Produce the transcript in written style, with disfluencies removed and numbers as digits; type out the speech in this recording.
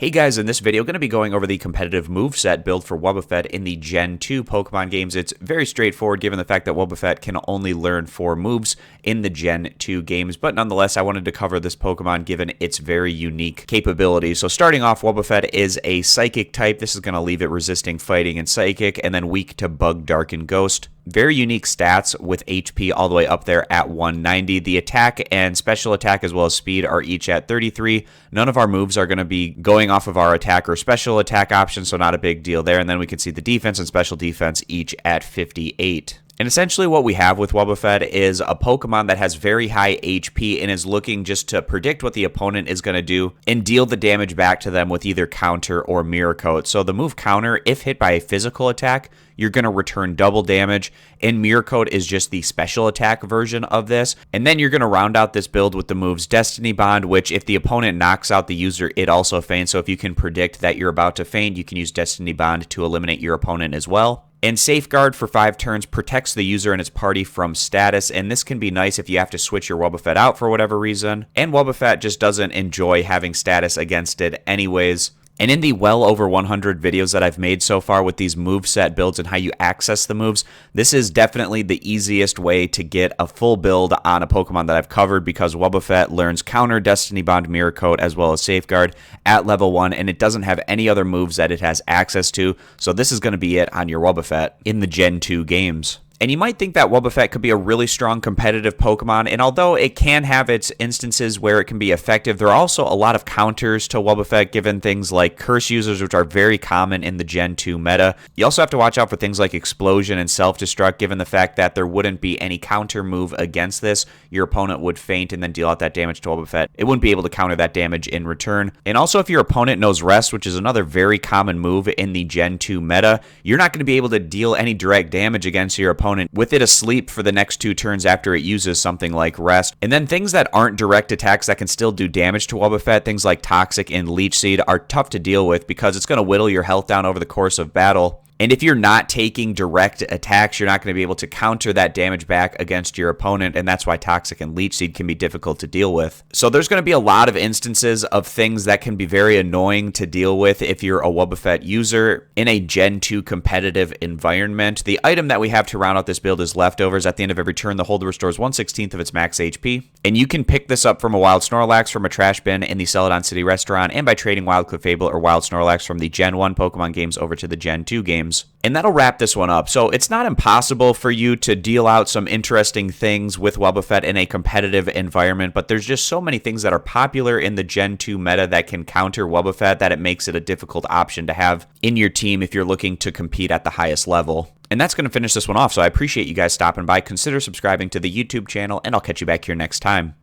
Hey guys, in this video, going to be going over the competitive moveset build for Wobbuffet in the Gen 2 Pokemon games. It's very straightforward given the fact that Wobbuffet can only learn 4 moves in the Gen 2 games, but nonetheless, I wanted to cover this Pokemon given its very unique capabilities. So starting off, Wobbuffet is a Psychic type. This is going to leave it resisting Fighting and Psychic, and then weak to Bug, Dark, and Ghost. Very unique stats with HP all the way up there at 190. The attack and special attack as well as speed are each at 33. None of our moves are going to be going off of our attack or special attack option, so not a big deal there. And then we can see the defense and special defense each at 58. And essentially what we have with Wobbuffet is a Pokemon that has very high HP and is looking just to predict what the opponent is going to do and deal the damage back to them with either Counter or Mirror Coat. So the move Counter, if hit by a physical attack, you're going to return double damage, and Mirror Coat is just the special attack version of this. And then you're going to round out this build with the moves Destiny Bond, which if the opponent knocks out the user, it also faints. So if you can predict that you're about to faint, you can use Destiny Bond to eliminate your opponent as well. And Safeguard for 5 turns protects the user and its party from status, and this can be nice if you have to switch your Wobbuffet out for whatever reason. And Wobbuffet just doesn't enjoy having status against it anyways. And in the well over 100 videos that I've made so far with these moveset builds and how you access the moves, this is definitely the easiest way to get a full build on a Pokemon that I've covered because Wobbuffet learns Counter, Destiny Bond, Mirror Coat, as well as Safeguard at level 1, and it doesn't have any other moves that it has access to, so this is going to be it on your Wobbuffet in the Gen 2 games. And you might think that Wobbuffet could be a really strong competitive Pokemon, and although it can have its instances where it can be effective, there are also a lot of counters to Wobbuffet given things like Curse users, which are very common in the Gen 2 meta. You also have to watch out for things like Explosion and Self-Destruct given the fact that there wouldn't be any counter move against this. Your opponent would faint and then deal out that damage to Wobbuffet. It wouldn't be able to counter that damage in return. And also if your opponent knows Rest, which is another very common move in the Gen 2 meta, you're not going to be able to deal any direct damage against your opponent with it asleep for the next 2 turns after it uses something like Rest. And then things that aren't direct attacks that can still do damage to Wobbuffet, things like Toxic and Leech Seed, are tough to deal with because it's going to whittle your health down over the course of battle. And if you're not taking direct attacks, you're not going to be able to counter that damage back against your opponent, and that's why Toxic and Leech Seed can be difficult to deal with. So there's going to be a lot of instances of things that can be very annoying to deal with if you're a Wobbuffet user in a Gen 2 competitive environment. The item that we have to round out this build is Leftovers. At the end of every turn, the holder restores 1/16 of its max HP. And you can pick this up from a Wild Snorlax, from a trash bin in the Celadon City restaurant, and by trading Wild Clefable or Wild Snorlax from the Gen 1 Pokemon games over to the Gen 2 games. And that'll wrap this one up. So it's not impossible for you to deal out some interesting things with Wobbuffet in a competitive environment, but there's just so many things that are popular in the Gen 2 meta that can counter Wobbuffet that it makes it a difficult option to have in your team if you're looking to compete at the highest level. And that's going to finish this one off, so I appreciate you guys stopping by. Consider subscribing to the YouTube channel, and I'll catch you back here next time.